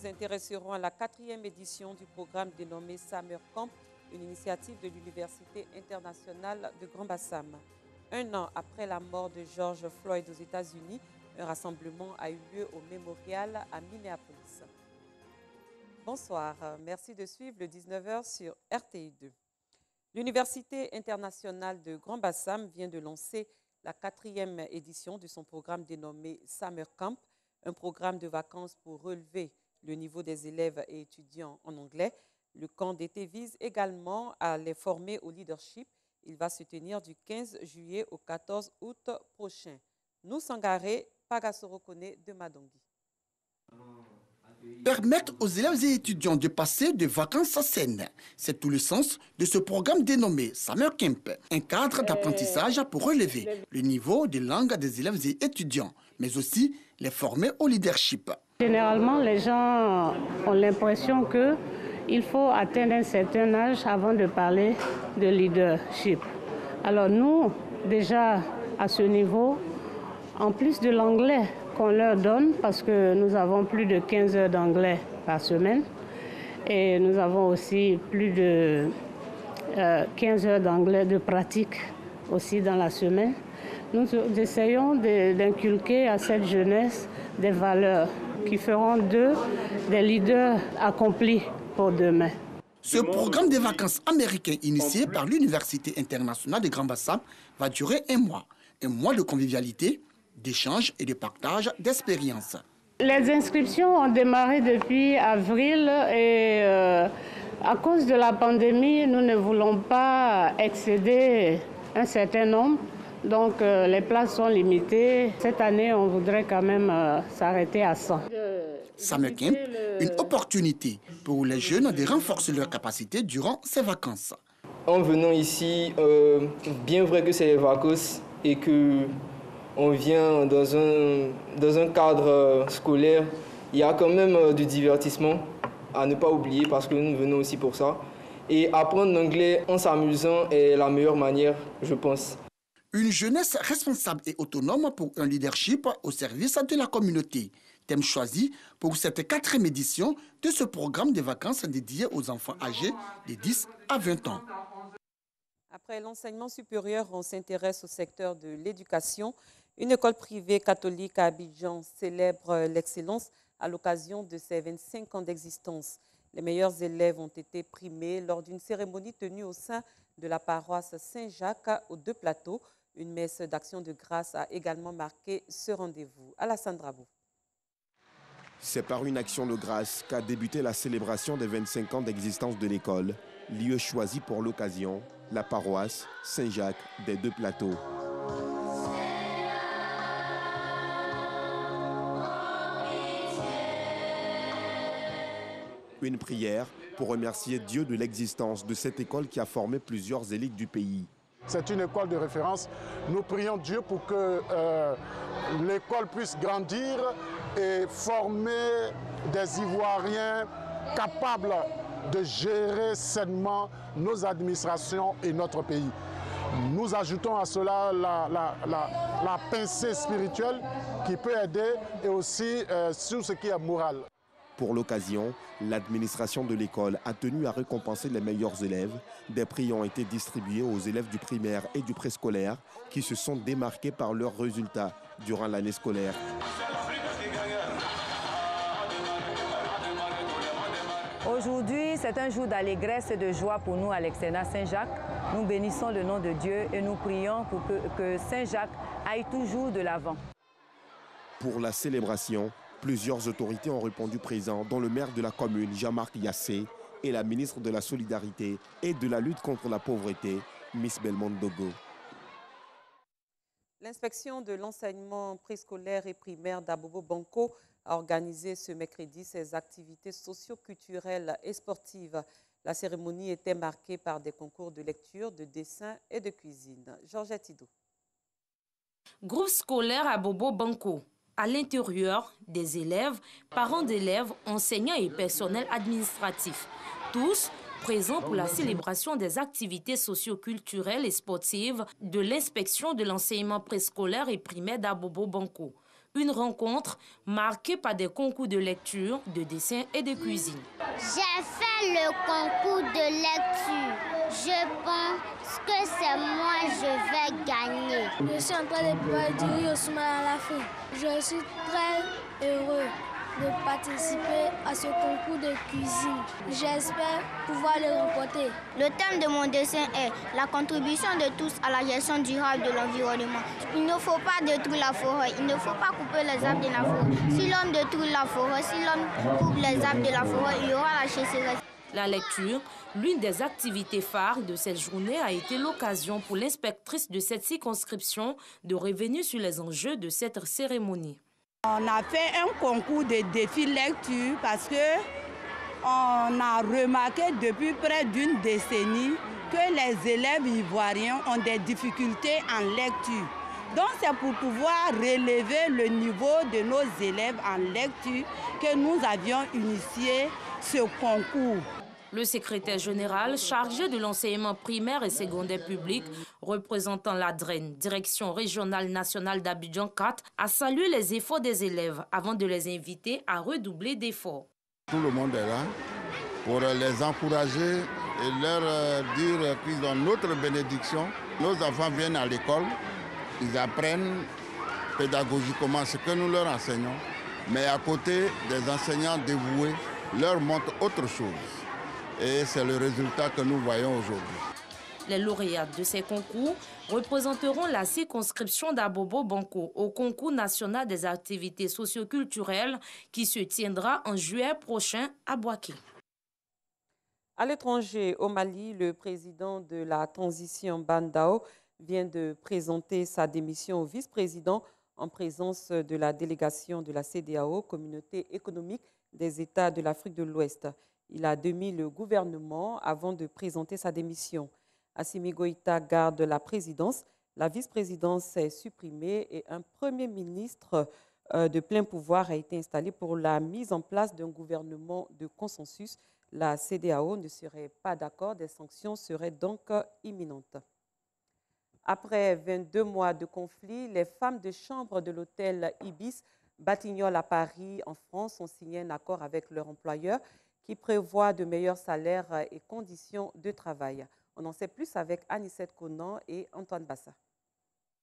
intéresserons à la 4e édition du programme dénommé Summer Camp, une initiative de l'Université internationale de Grand Bassam. Un an après la mort de George Floyd aux États-Unis, un rassemblement a eu lieu au mémorial à Minneapolis. Bonsoir, merci de suivre le 19h sur RTI2. L'Université internationale de Grand Bassam vient de lancer la 4e édition de son programme dénommé Summer Camp, un programme de vacances pour relever le niveau des élèves et étudiants en anglais. Le camp d'été vise également à les former au leadership. Il va se tenir du 15 juillet au 14 août prochain. Nous Sangaré, Pagasorokone de Madongi. Permettre aux élèves et étudiants de passer des vacances saines. C'est tout le sens de ce programme dénommé Summer Camp, un cadre d'apprentissage pour relever le niveau de langue des élèves et étudiants, mais aussi les former au leadership. Généralement, les gens ont l'impression qu'il faut atteindre un certain âge avant de parler de leadership. Alors nous, déjà à ce niveau, en plus de l'anglais qu'on leur donne, parce que nous avons plus de 15 heures d'anglais par semaine, et nous avons aussi plus de 15 heures d'anglais de pratique aussi dans la semaine, nous essayons d'inculquer à cette jeunesse des valeurs qui feront d'eux des leaders accomplis pour demain. Ce programme des vacances américain initié par l'Université internationale de Grand Bassam va durer un mois de convivialité, d'échange et de partage d'expériences. Les inscriptions ont démarré depuis avril et à cause de la pandémie, nous ne voulons pas excéder un certain nombre. Donc les places sont limitées. Cette année, on voudrait quand même s'arrêter à 100. Summer Camp, une opportunité pour les jeunes de renforcer leurs capacités durant ces vacances. En venant ici, bien vrai que c'est les vacances et qu'on vient dans un cadre scolaire, il y a quand même du divertissement à ne pas oublier parce que nous venons aussi pour ça. Et apprendre l'anglais en s'amusant est la meilleure manière, je pense. Une jeunesse responsable et autonome pour un leadership au service de la communauté. Thème choisi pour cette 4e édition de ce programme de vacances dédié aux enfants âgés de 10 à 20 ans. Après l'enseignement supérieur, on s'intéresse au secteur de l'éducation. Une école privée catholique à Abidjan célèbre l'excellence à l'occasion de ses 25 ans d'existence. Les meilleurs élèves ont été primés lors d'une cérémonie tenue au sein de la paroisse Saint-Jacques aux Deux Plateaux. Une messe d'action de grâce a également marqué ce rendez-vous. Alassane Drabou. C'est par une action de grâce qu'a débuté la célébration des 25 ans d'existence de l'école, lieu choisi pour l'occasion, la paroisse Saint-Jacques des Deux Plateaux. Une prière pour remercier Dieu de l'existence de cette école qui a formé plusieurs élites du pays. C'est une école de référence. Nous prions Dieu pour que l'école puisse grandir et former des Ivoiriens capables de gérer sainement nos administrations et notre pays. Nous ajoutons à cela la pincée spirituelle qui peut aider et aussi sur ce qui est moral. Pour l'occasion, l'administration de l'école a tenu à récompenser les meilleurs élèves. Des prix ont été distribués aux élèves du primaire et du préscolaire qui se sont démarqués par leurs résultats durant l'année scolaire. Aujourd'hui, c'est un jour d'allégresse et de joie pour nous à l'externat Saint-Jacques. Nous bénissons le nom de Dieu et nous prions pour que Saint-Jacques aille toujours de l'avant. Pour la célébration, plusieurs autorités ont répondu présents, dont le maire de la commune, Jean-Marc Yassé, et la ministre de la Solidarité et de la lutte contre la pauvreté, Miss Belmont Dogo. L'inspection de l'enseignement préscolaire et primaire d'Abobo Banco a organisé ce mercredi ses activités socio-culturelles et sportives. La cérémonie était marquée par des concours de lecture, de dessin et de cuisine. Georgette Hidou. Groupe scolaire Abobo Banco. À l'intérieur, des élèves, parents d'élèves, enseignants et personnel administratif. Tous présents pour la célébration des activités socio-culturelles et sportives de l'inspection de l'enseignement préscolaire et primaire d'Abobo Banco. Une rencontre marquée par des concours de lecture, de dessin et de cuisine. J'ai fait le concours de lecture. Je pense que c'est moi, je vais gagner. Je suis en train de préparer du riz au soumana à la fin. Je suis très heureux de participer à ce concours de cuisine. J'espère pouvoir le remporter. Le thème de mon dessin est la contribution de tous à la gestion durable de l'environnement. Il ne faut pas détruire la forêt, il ne faut pas couper les arbres de la forêt. Si l'homme détruit la forêt, si l'homme coupe les arbres de la forêt, il y aura la sécheresse. La lecture, l'une des activités phares de cette journée, a été l'occasion pour l'inspectrice de cette circonscription de revenir sur les enjeux de cette cérémonie. On a fait un concours de défi lecture parce qu'on a remarqué depuis près d'une décennie que les élèves ivoiriens ont des difficultés en lecture. Donc c'est pour pouvoir relever le niveau de nos élèves en lecture que nous avions initié ce concours. Le secrétaire général chargé de l'enseignement primaire et secondaire public, représentant la DREN, Direction régionale nationale d'Abidjan 4, a salué les efforts des élèves avant de les inviter à redoubler d'efforts. Tout le monde est là pour les encourager et leur dire qu'ils ont notre bénédiction. Nos enfants viennent à l'école, ils apprennent pédagogiquement ce que nous leur enseignons, mais à côté des enseignants dévoués, leur montrent autre chose. Et c'est le résultat que nous voyons aujourd'hui. Les lauréats de ces concours représenteront la circonscription d'Abobo Banco au concours national des activités socioculturelles qui se tiendra en juillet prochain à Boaké. À l'étranger, au Mali, le président de la transition Bandao vient de présenter sa démission au vice-président en présence de la délégation de la CEDEAO, Communauté économique des États de l'Afrique de l'Ouest. Il a démis le gouvernement avant de présenter sa démission. Assimi Goïta garde la présidence. La vice-présidence est supprimée et un premier ministre de plein pouvoir a été installé pour la mise en place d'un gouvernement de consensus. La CEDEAO ne serait pas d'accord, des sanctions seraient donc imminentes. Après 22 mois de conflit, les femmes de chambre de l'hôtel Ibis Batignolles à Paris, en France, ont signé un accord avec leur employeur qui prévoit de meilleurs salaires et conditions de travail. On en sait plus avec Anissette Conan et Antoine Bassa.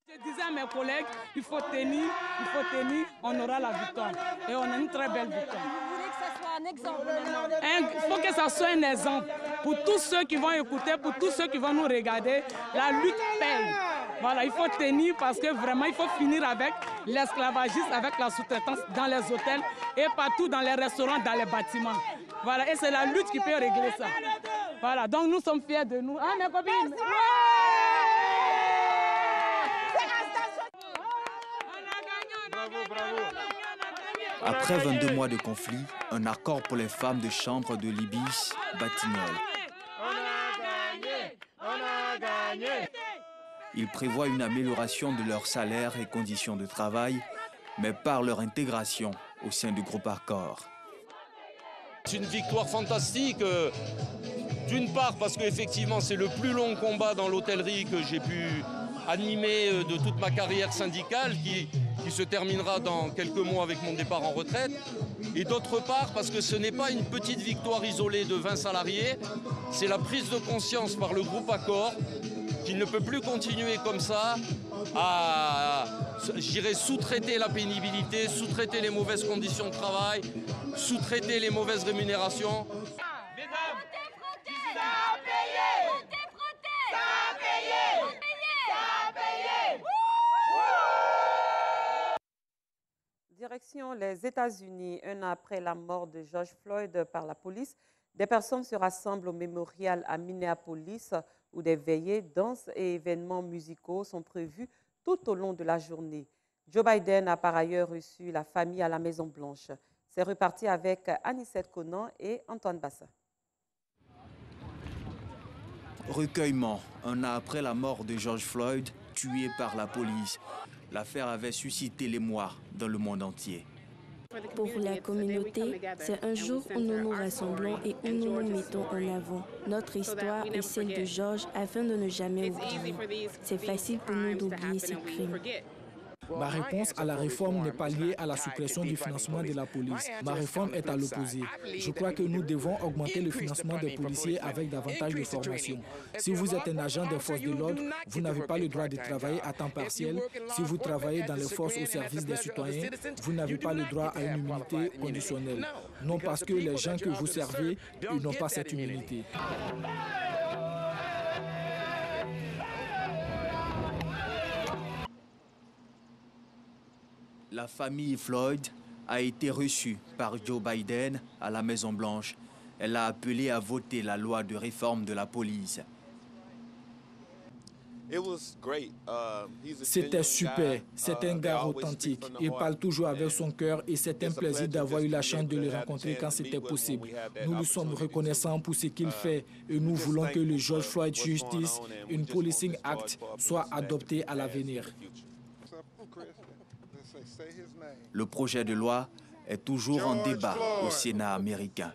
Je disais à mes collègues, il faut tenir, on aura la victoire. Et on a une très belle victoire. Vous voulez que ça soit un exemple? Il faut que ça soit un exemple pour tous ceux qui vont écouter, pour tous ceux qui vont nous regarder. La lutte paye. Voilà, il faut tenir parce que vraiment, il faut finir avec l'esclavagisme, avec la sous-traitance dans les hôtels et partout dans les restaurants, dans les bâtiments. Voilà, et c'est la lutte qui peut régler ça. Voilà, donc nous sommes fiers de nous. Hein, mes copines? Après 22 mois de conflit, un accord pour les femmes de chambre de l'Ibis Batignolles. Il prévoit une amélioration de leur salaire et conditions de travail, mais par leur intégration au sein du groupe Accor. C'est une victoire fantastique, d'une part parce qu'effectivement c'est le plus long combat dans l'hôtellerie que j'ai pu animer de toute ma carrière syndicale qui se terminera dans quelques mois avec mon départ en retraite. Et d'autre part parce que ce n'est pas une petite victoire isolée de 20 salariés, c'est la prise de conscience par le groupe Accor qu'il ne peut plus continuer comme ça à, sous-traiter la pénibilité, sous-traiter les mauvaises conditions de travail, sous-traiter les mauvaises rémunérations. Direction les États-Unis, un an après la mort de George Floyd par la police, des personnes se rassemblent au mémorial à Minneapolis où des veillées, danses et événements musicaux sont prévus tout au long de la journée. Joe Biden a par ailleurs reçu la famille à la Maison-Blanche. C'est reparti avec Anissette Conan et Antoine Bassa. Recueillement, un an après la mort de George Floyd, tué par la police. L'affaire avait suscité l'émoi dans le monde entier. Pour la communauté, c'est un jour où nous nous rassemblons et où nous nous mettons en avant notre histoire et celle de George afin de ne jamais oublier. C'est facile pour nous d'oublier ces crimes. Ma réponse à la réforme n'est pas liée à la suppression du financement de la police. Ma réforme est à l'opposé. Je crois que nous devons augmenter le financement des policiers avec davantage de formation. Si vous êtes un agent des forces de l'ordre, vous n'avez pas le droit de travailler à temps partiel. Si vous travaillez dans les forces au service des citoyens, vous n'avez pas le droit à une immunité conditionnelle. Non parce que les gens que vous servez, ils n'ont pas cette immunité. La famille Floyd a été reçue par Joe Biden à la Maison-Blanche. Elle a appelé à voter la loi de réforme de la police. C'était super. C'est un gars authentique. Il parle toujours avec son cœur et c'est un plaisir d'avoir eu la chance de le rencontrer quand c'était possible. Nous lui sommes reconnaissants pour ce qu'il fait et nous voulons que le George Floyd Justice, une Policing Act, soit adopté à l'avenir. Le projet de loi est toujours en débat au Sénat américain.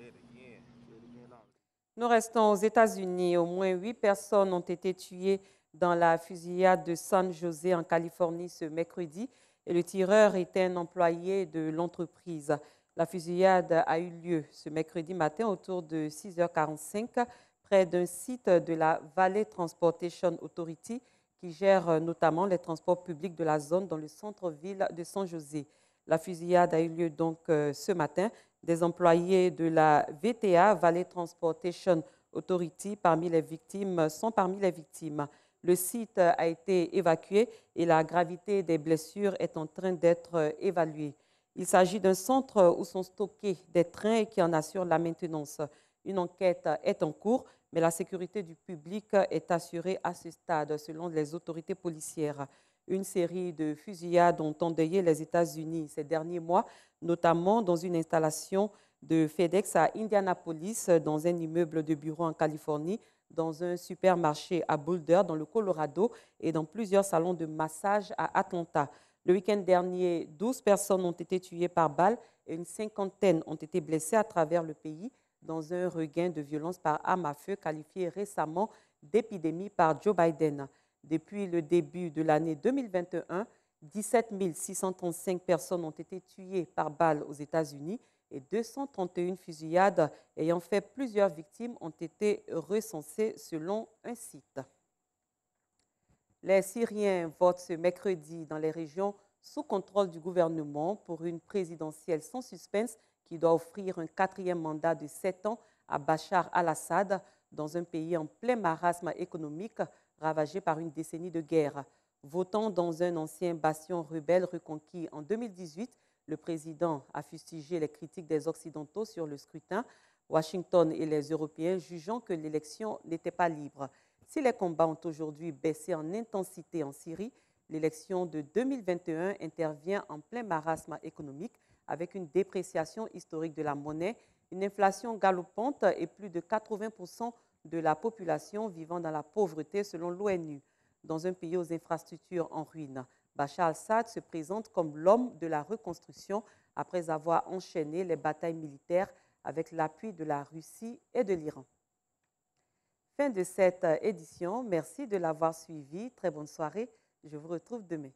Nous restons aux États-Unis. Au moins 8 personnes ont été tuées dans la fusillade de San José en Californie ce mercredi. Et le tireur était un employé de l'entreprise. La fusillade a eu lieu ce mercredi matin autour de 6h45 près d'un site de la Valley Transportation Authority qui gère notamment les transports publics de la zone dans le centre-ville de San José. La fusillade a eu lieu donc ce matin. Des employés de la VTA, Valley Transportation Authority, sont parmi les victimes. Le site a été évacué et la gravité des blessures est en train d'être évaluée. Il s'agit d'un centre où sont stockés des trains et qui en assure la maintenance. Une enquête est en cours, mais la sécurité du public est assurée à ce stade, selon les autorités policières. Une série de fusillades ont endeuillé les États-Unis ces derniers mois, notamment dans une installation de FedEx à Indianapolis, dans un immeuble de bureaux en Californie, dans un supermarché à Boulder, dans le Colorado, et dans plusieurs salons de massage à Atlanta. Le week-end dernier, 12 personnes ont été tuées par balle et une cinquantaine ont été blessées à travers le pays dans un regain de violence par arme à feu qualifié récemment d'épidémie par Joe Biden. Depuis le début de l'année 2021, 17 635 personnes ont été tuées par balle aux États-Unis et 231 fusillades ayant fait plusieurs victimes ont été recensées selon un site. Les Syriens votent ce mercredi dans les régions sous contrôle du gouvernement pour une présidentielle sans suspense qui doit offrir un 4e mandat de 7 ans à Bachar al-Assad dans un pays en plein marasme économique ravagé par une décennie de guerre. Votant dans un ancien bastion rebelle reconquis en 2018, le président a fustigé les critiques des Occidentaux sur le scrutin, Washington et les Européens jugeant que l'élection n'était pas libre. Si les combats ont aujourd'hui baissé en intensité en Syrie, l'élection de 2021 intervient en plein marasme économique avec une dépréciation historique de la monnaie, une inflation galopante et plus de 80% de la population vivant dans la pauvreté selon l'ONU. Dans un pays aux infrastructures en ruine, Bachar al-Assad se présente comme l'homme de la reconstruction après avoir enchaîné les batailles militaires avec l'appui de la Russie et de l'Iran. Fin de cette édition. Merci de l'avoir suivi. Très bonne soirée. Je vous retrouve demain.